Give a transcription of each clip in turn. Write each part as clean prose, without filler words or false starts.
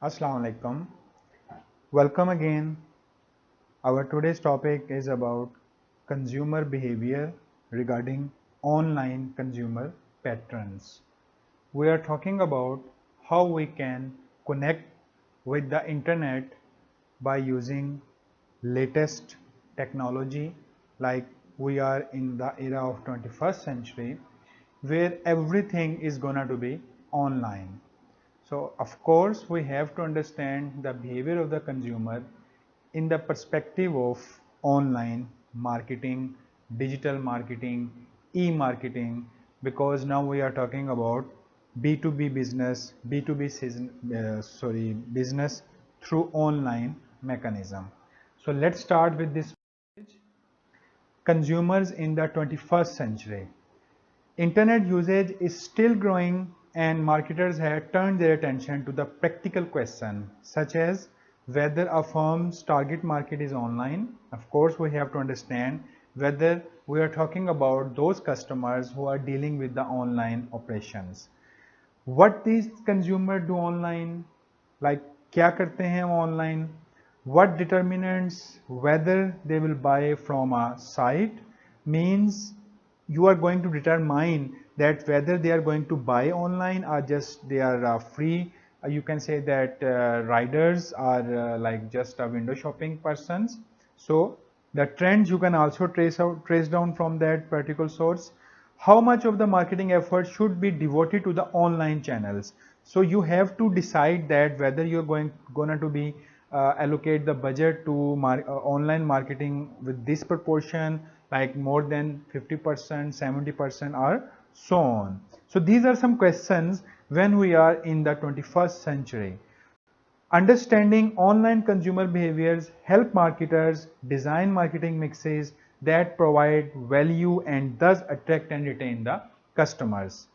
Assalamu alaikum. Welcome again. Our today's topic is about consumer behavior regarding online consumer patterns. We are talking about how we can connect with the internet by using latest technology, like we are in the era of 21st century where everything is gonna to be online. So of course we have to understand the behavior of the consumer in the perspective of online marketing, digital marketing, e-marketing, because now we are talking about B2B business, business through online mechanism. So let's start with this consumers in the 21st century. Internet usage is still growing and marketers have turned their attention to the practical question such as whether a firm's target market is online. Of course, we have to understand whether we are talking about those customers who are dealing with the online operations. What these consumers do online, like क्या करते हैं online, what determines whether they will buy from a site, means you are going to determine that whether they are going to buy online or just they are free. You can say that riders are like just a window shopping persons. So the trends you can also trace down from that particular source. How much of the marketing effort should be devoted to the online channels? So you have to decide that whether you're gonna to be allocate the budget to online marketing with this proportion, like more than 50%, 70%, or so on. So these are some questions when we are in the 21st century. Understanding online consumer behaviors help marketers design marketing mixes that provide value and thus attract and retain the customers.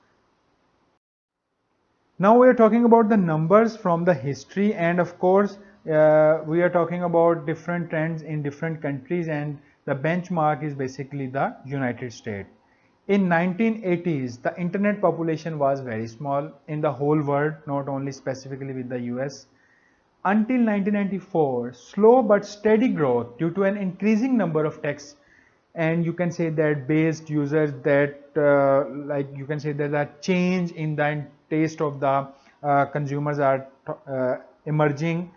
Now we are talking about the numbers from the history, and of course we are talking about different trends in different countries, and the benchmark is basically the United States. In 1980s, the internet population was very small in the whole world, not only specifically with the US. Until 1994, slow but steady growth due to an increasing number of text and you can say that based users, that like you can say that a change in the taste of the consumers are emerging.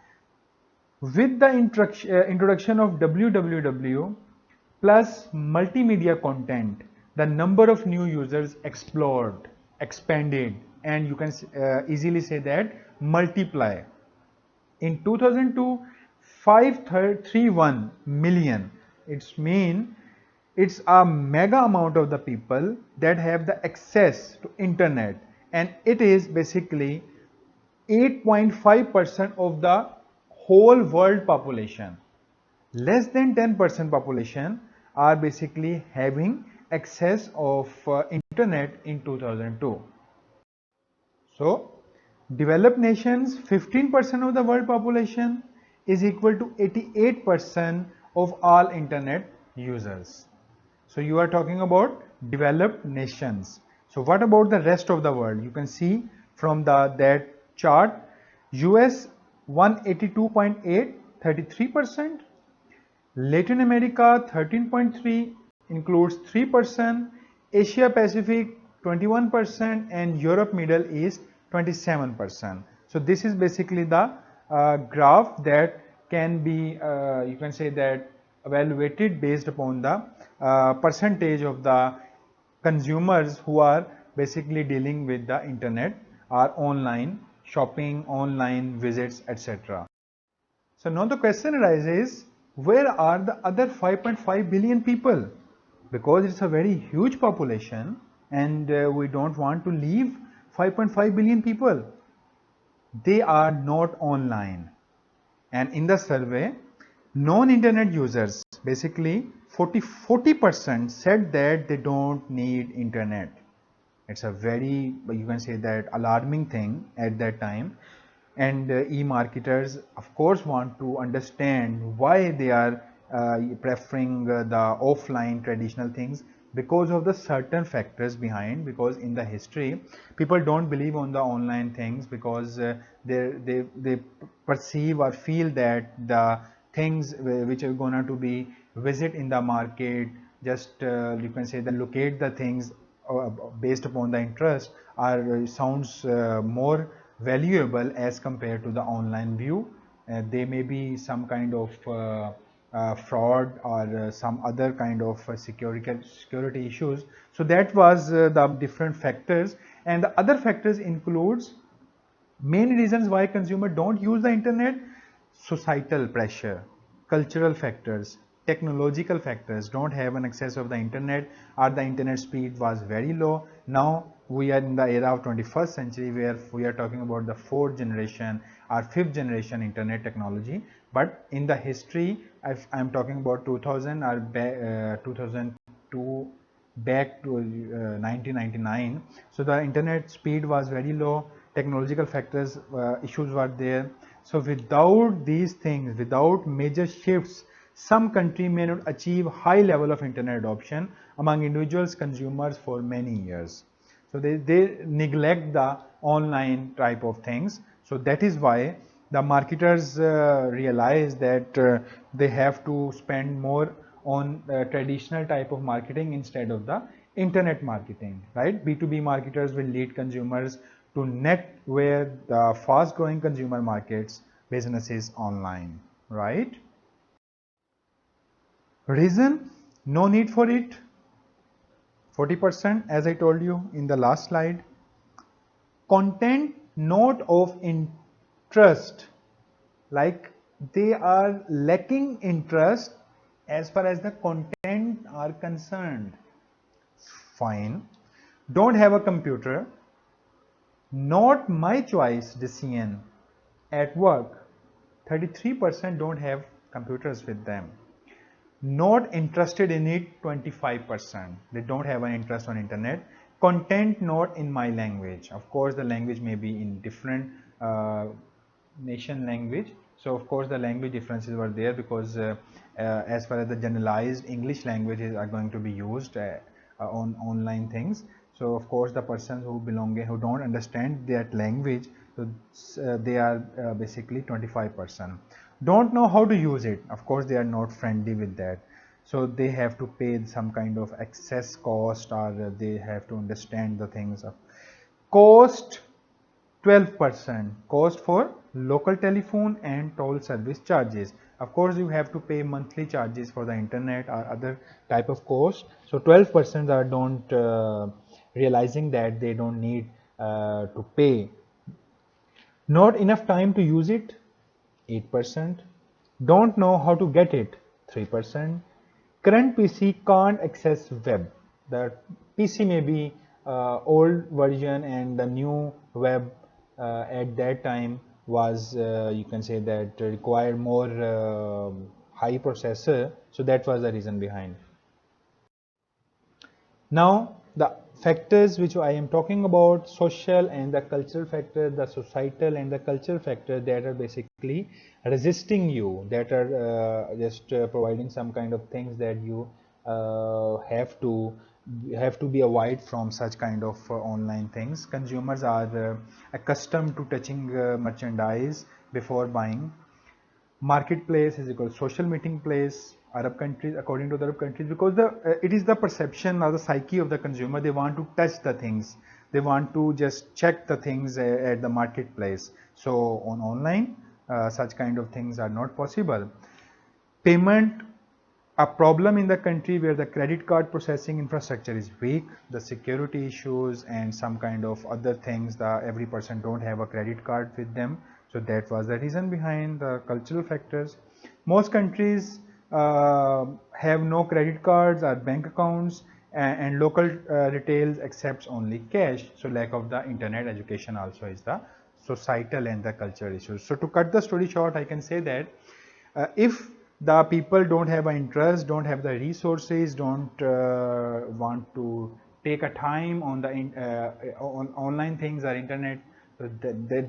With the introduction of www plus multimedia content, the number of new users expanded, and you can easily say that multiply. In 2002, 531 million. It's a mega amount of the people that have the access to internet, and it is basically 8.5% of the whole world population. Less than 10% population are basically having access of internet in 2002. So, developed nations, 15% of the world population is equal to 88% of all internet users. So you are talking about developed nations. So what about the rest of the world? You can see from that chart, US 182.8, 33%, Latin America 13.3, includes 3%, Asia Pacific 21%, and Europe Middle East 27%. So this is basically the graph that can be you can say that evaluated based upon the percentage of the consumers who are basically dealing with the internet or online shopping, online visits, etc. So now the question arises, where are the other 5.5 billion people? Because it's a very huge population and we don't want to leave 5.5 billion people. They are not online. And in the survey, non-internet users, basically 40% said that they don't need internet. It's a very, you can say that, alarming thing at that time. And e-marketers of course want to understand why they are preferring the offline traditional things, because of the certain factors behind, because in the history people don't believe on the online things because they perceive or feel that the things which are gonna to be visit in the market, just you can say that locate the things based upon the interest are sounds more valuable as compared to the online view. They may be some kind of fraud or some other kind of security issues. So that was the different factors, and the other factors includes main reasons why consumers don't use the internet: societal pressure, cultural factors, technological factors, don't have an access of the internet, or the internet speed was very low. Now we are in the era of 21st century where we are talking about the fourth generation or fifth generation internet technology. But in the history, if I'm talking about 2000 or 2002 back to 1999, so the internet speed was very low, technological factors issues were there. So without these things, without major shifts, some country may not achieve high level of internet adoption among individuals consumers for many years. So they neglect the online type of things. So that is why the marketers realize that they have to spend more on traditional type of marketing instead of the internet marketing, right? B2B marketers will lead consumers to net where the fast growing consumer markets business is online, right? Reason, no need for it, 40%, as I told you in the last slide. Content not of interest, like they are lacking interest as far as the content are concerned. Fine. Don't have a computer, not my choice decision. At work, 33% don't have computers with them. Not interested in it, 25%. They don't have an interest on internet. Content not in my language. Of course, the language may be in different nation language. So of course the language differences were there because as far as the generalized English languages are going to be used on online things. So of course the persons who don't understand that language, so they are basically 25%. Don't know how to use it. Of course they are not friendly with that. So they have to pay some kind of excess cost, or they have to understand the things of cost. 12% cost for local telephone and toll service charges. Of course you have to pay monthly charges for the internet or other type of cost. So 12% are don't realizing that they don't need to pay. Not enough time to use it, 8%. Don't know how to get it, 3%. Current PC can't access web. The PC may be old version and the new web at that time was you can say that required more high processor. So that was the reason behind. Now the factors which I am talking about, social and the cultural factor, the societal and the cultural factor, that are basically resisting you, that are just providing some kind of things that you have to be avoid from such kind of online things. Consumers are accustomed to touching merchandise before buying. Marketplace is equal to social meeting place. Arab countries, according to the Arab countries, because it is the perception or the psyche of the consumer. They want to touch the things. They want to just check the things at the marketplace. So on online, such kind of things are not possible. Payment, a problem in the country where the credit card processing infrastructure is weak, the security issues and some kind of other things, the every person don't have a credit card with them. So that was the reason behind the cultural factors. Most countries have no credit cards or bank accounts, and local retails accepts only cash. So lack of the internet education also is the societal and the cultural issues. So to cut the story short, I can say that if the people don't have an interest, don't have the resources, don't want to take a time on the on online things or internet, so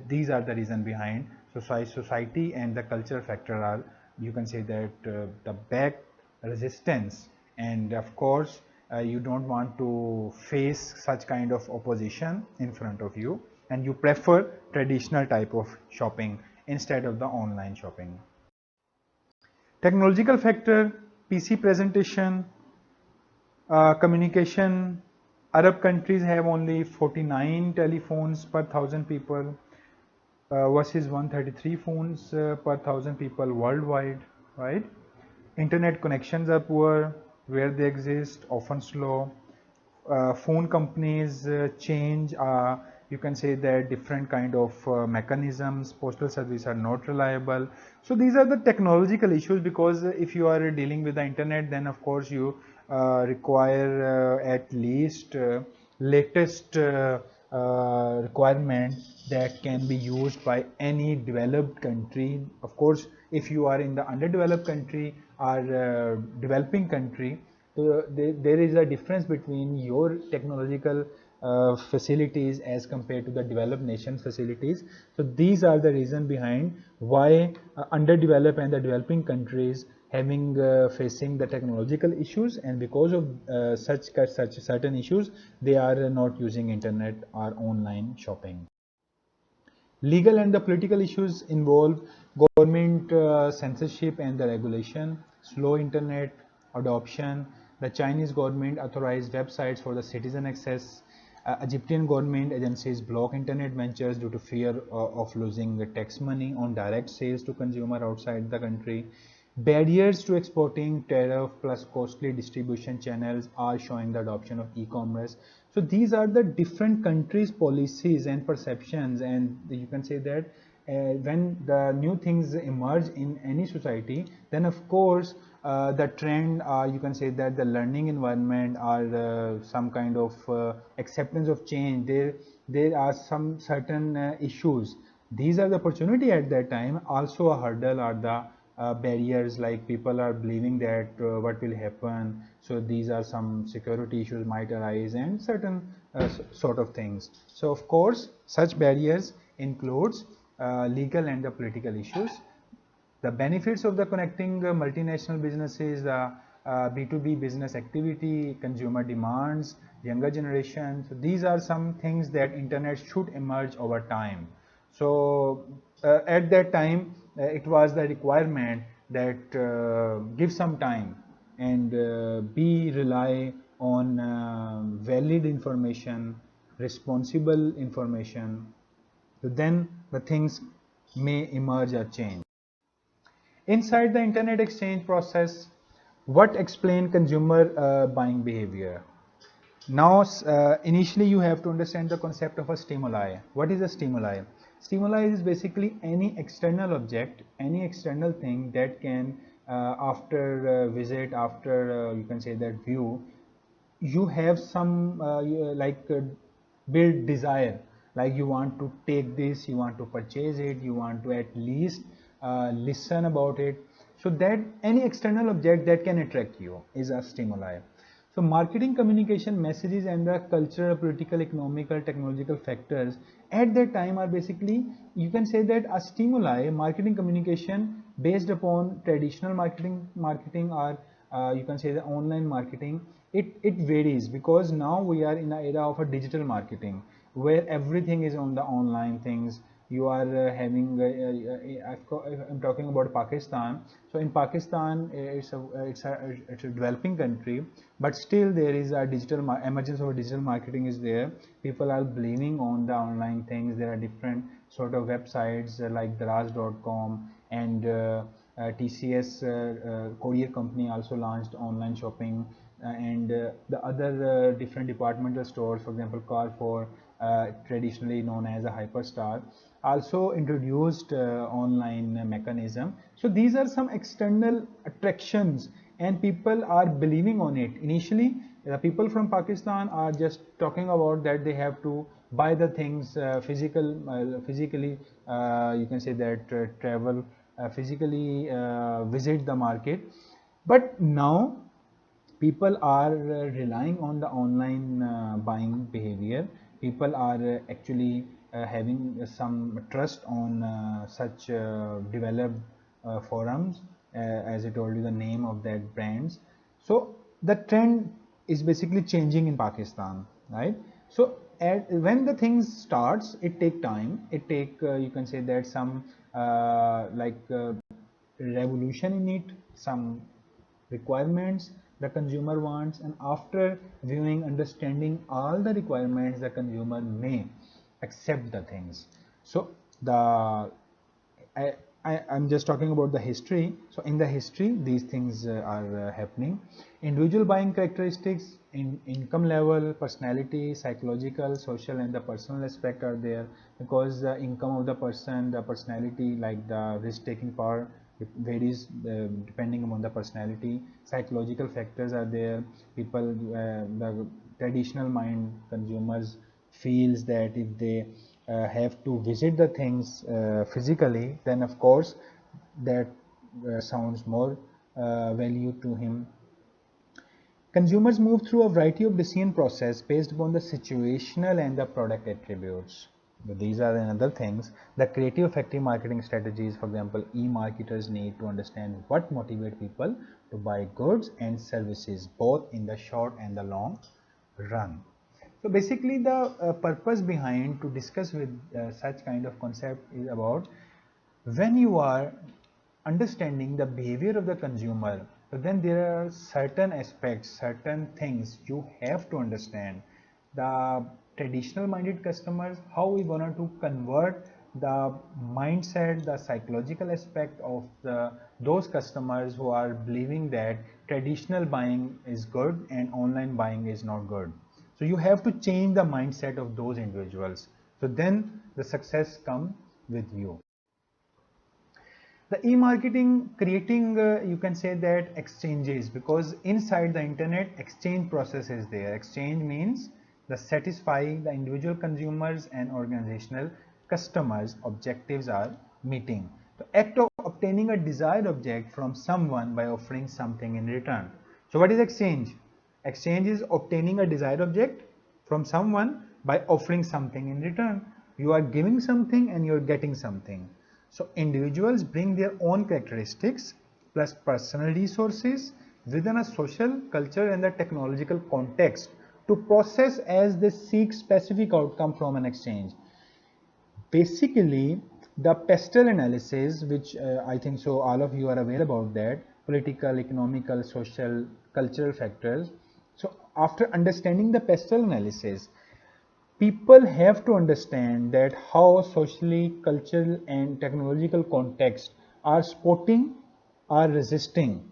these are the reason behind. So society and the cultural factor are, you can say that the back resistance. And of course you don't want to face such kind of opposition in front of you, and you prefer traditional type of shopping instead of the online shopping. Technological factor, PC presentation, communication. Arab countries have only 49 telephones per 1000 people versus 133 phones per 1000 people worldwide, right? Internet connections are poor where they exist, often slow. Phone companies change, you can say that different kind of mechanisms, postal service are not reliable. So these are the technological issues, because if you are dealing with the internet, then of course you require at least latest requirement that can be used by any developed country. Of course, if you are in the underdeveloped country or developing country, there is a difference between your technological facilities as compared to the developed nations facilities. So these are the reason behind why underdeveloped and the developing countries having facing the technological issues, and because of such certain issues, they are not using internet or online shopping. Legal and the political issues involve government censorship and the regulation, slow internet adoption. The Chinese government authorized websites for the citizen access. Egyptian government agencies block internet ventures due to fear of losing the tax money on direct sales to consumer outside the country. Barriers to exporting, tariff plus costly distribution channels are showing the adoption of e-commerce. So these are the different countries' policies and perceptions, and you can say that when the new things emerge in any society, then of course the trend, you can say that the learning environment or some kind of acceptance of change, there are some certain issues. These are the opportunity at that time, also a hurdle are the barriers, like people are believing that what will happen, so these are some security issues might arise and certain sort of things. So of course such barriers includes legal and the political issues. The benefits of the connecting multinational businesses, B2B business activity, consumer demands, younger generation. So these are some things that internet should emerge over time. So at that time, it was the requirement that give some time and be rely on valid information, responsible information. So then the things may emerge or change. Inside the internet exchange process, what explain consumer buying behavior? Now, initially you have to understand the concept of a stimuli. What is a stimuli? Stimuli is basically any external object, any external thing that can, after visit, after you can say that view, you have some build desire, like you want to take this, you want to purchase it, you want to at least listen about it. So that any external object that can attract you is a stimuli. So marketing, communication, messages, and the cultural, political, economical, technological factors at that time are basically, you can say that a stimuli, marketing, communication based upon traditional marketing or you can say the online marketing. It varies, because now we are in the era of a digital marketing where everything is on the online things. You are having I'm talking about Pakistan. So in Pakistan, it's a developing country, but still there is a digital emergence of digital marketing is there. People are believing on the online things. There are different sort of websites like daraz.com, and TCS courier company also launched online shopping, and the other different departmental stores, for example Carrefour, traditionally known as a hyperstar, also introduced online mechanism. So these are some external attractions and people are believing on it. Initially the people from Pakistan are just talking about that they have to buy the things physically, you can say that travel physically, visit the market. But now people are relying on the online buying behavior. People are actually having some trust on such developed forums, as I told you the name of that brands. So the trend is basically changing in Pakistan, right? So when the things starts, it take time. It take you can say that some revolution in it, some requirements the consumer wants, and after viewing, understanding all the requirements, the consumer may accept the things. So the I, I'm just talking about the history. So in the history, these things are happening. Individual buying characteristics, income level, personality, psychological, social, and the personal aspect are there, because the income of the person, the personality, like the risk-taking power, it varies depending upon the personality. Psychological factors are there. People, the traditional mind consumers feels that if they have to visit the things physically, then of course that sounds more value to him. Consumers move through a variety of decision process based upon the situational and the product attributes. These are another things. The creative effective marketing strategies, for example, e-marketers need to understand what motivates people to buy goods and services, both in the short and the long run. So basically the purpose behind to discuss with such kind of concept is about when you are understanding the behavior of the consumer, but then there are certain aspects, certain things you have to understand. The traditional minded customers, how we gonna to convert the mindset, the psychological aspect of those customers who are believing that traditional buying is good and online buying is not good. So you have to change the mindset of those individuals. So then the success comes with you. The e-marketing creating, you can say that exchanges, because inside the internet exchange process is there. Exchange means the satisfy the individual consumers and organizational customers objectives are meeting. The act of obtaining a desired object from someone by offering something in return. So what is exchange? Exchange is obtaining a desired object from someone by offering something in return. You are giving something and you are getting something. So individuals bring their own characteristics plus personal resources within a social, cultural, and the technological context to process as they seek specific outcome from an exchange. Basically, the pestle analysis, which I think so all of you are aware about that, political, economical, social, cultural factors. So after understanding the pestle analysis, people have to understand that how socially, cultural, and technological context are supporting or resisting.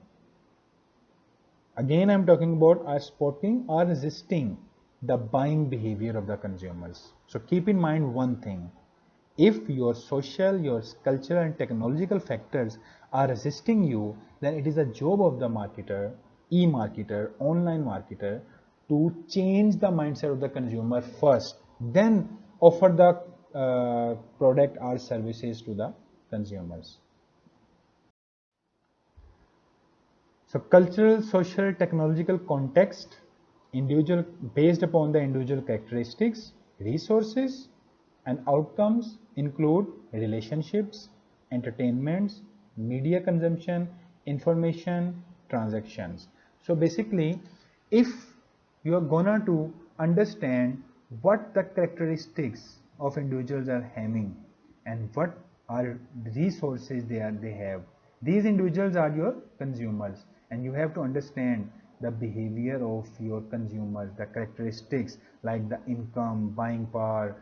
Again, I'm talking about are supporting or resisting the buying behavior of the consumers. So keep in mind one thing. If your social, your cultural and technological factors are resisting you, then it is a job of the marketer, e-marketer, online marketer to change the mindset of the consumer first, then offer the product or services to the consumers. So cultural, social, technological context, individual based upon the individual characteristics, resources, and outcomes include relationships, entertainments, media consumption, information, transactions. So basically, if you are gonna to understand what the characteristics of individuals are having and what are resources they have, these individuals are your consumers, and you have to understand the behavior of your consumers, the characteristics like the income, buying power,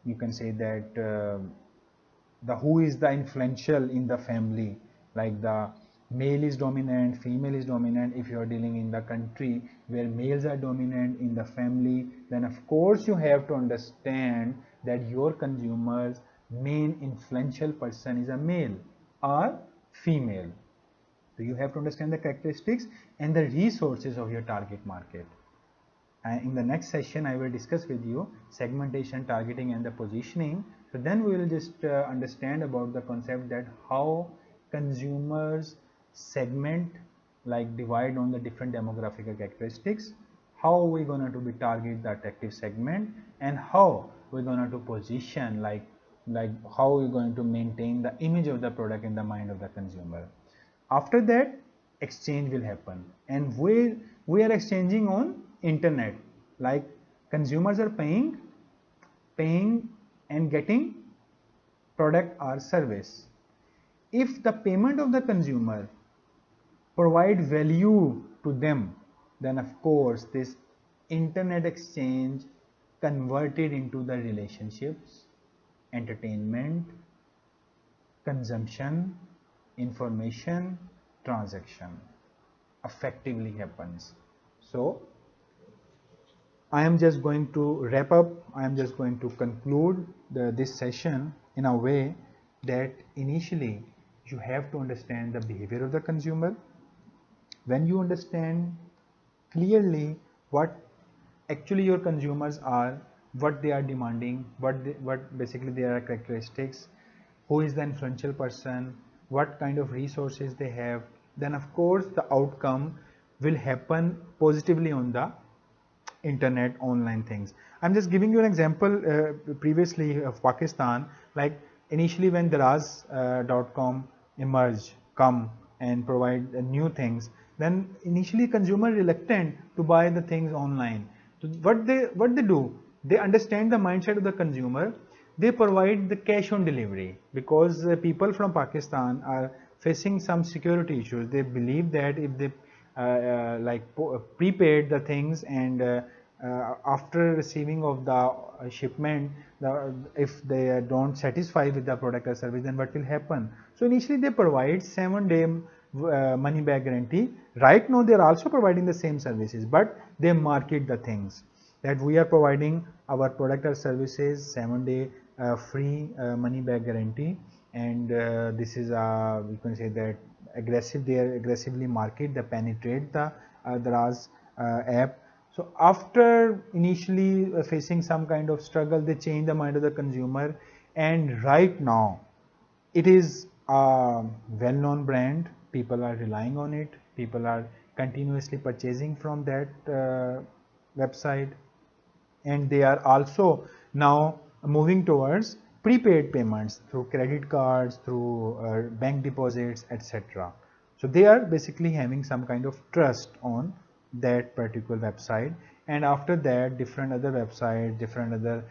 you can say that the who is the influential in the family, like the male is dominant, female is dominant. If you are dealing in the country where males are dominant in the family, then of course you have to understand that your consumers main influential person is a male or female. So you have to understand the characteristics and the resources of your target market. And in the next session, I will discuss with you segmentation, targeting, and the positioning. So then we will just understand about the concept that how consumers segment, like divide on the different demographic characteristics, how we're going to be target the attractive segment, and how we're going to position, like how we're going to maintain the image of the product in the mind of the consumer. After that, exchange will happen, and where we are exchanging on internet, like consumers are paying and getting product or service. If the payment of the consumer provide value to them, then of course this internet exchange converted into the relationships, entertainment, consumption, information, transaction effectively happens. So I am just going to wrap up, I am just going to conclude this session in a way that initially you have to understand the behavior of the consumer. When you understand clearly what actually your consumers are, what they are demanding, what basically their characteristics, who is the influential person, what kind of resources they have, then of course the outcome will happen positively on the internet online things. I'm just giving you an example previously of Pakistan. Like initially when Daraz.com emerged, come and provide new things, then initially consumer reluctant to buy the things online. So what they do, they understand the mindset of the consumer. They provide the cash on delivery because people from Pakistan are facing some security issues. They believe that if they prepaid the things and after receiving of the shipment, if they don't satisfy with the product or service, then what will happen? So initially they provide 7-day money back guarantee. Right now they are also providing the same services, but they market the things that we are providing our product or services 7-day free money back guarantee, and this is we can say that they aggressively market, they penetrate the Daraz app. So after initially facing some kind of struggle, they change the mind of the consumer, and right now it is a well-known brand. People are relying on it. People are continuously purchasing from that website, and they are also now moving towards prepaid payments through credit cards, through bank deposits, etc. So they are basically having some kind of trust on that particular website, and after that different other websites, different other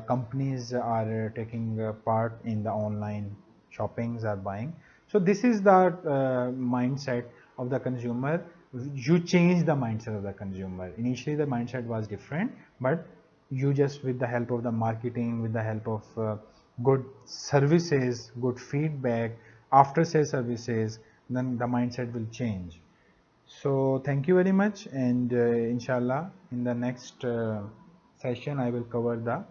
companies are taking part in the online shoppings, are buying. So this is the mindset of the consumer. You change the mindset of the consumer. Initially the mindset was different, but you just, with the help of the marketing, with the help of good services, good feedback, after sales services, then the mindset will change. So thank you very much, and inshallah in the next session I will cover the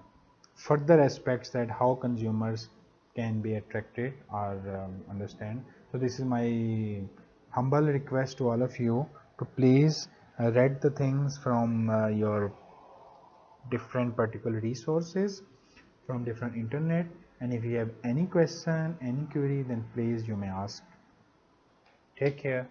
further aspects that how consumers can be attracted or understand. So this is my humble request to all of you to please read the things from your different particular resources, from different internet, and if you have any question, any query, then please you may ask. Take care.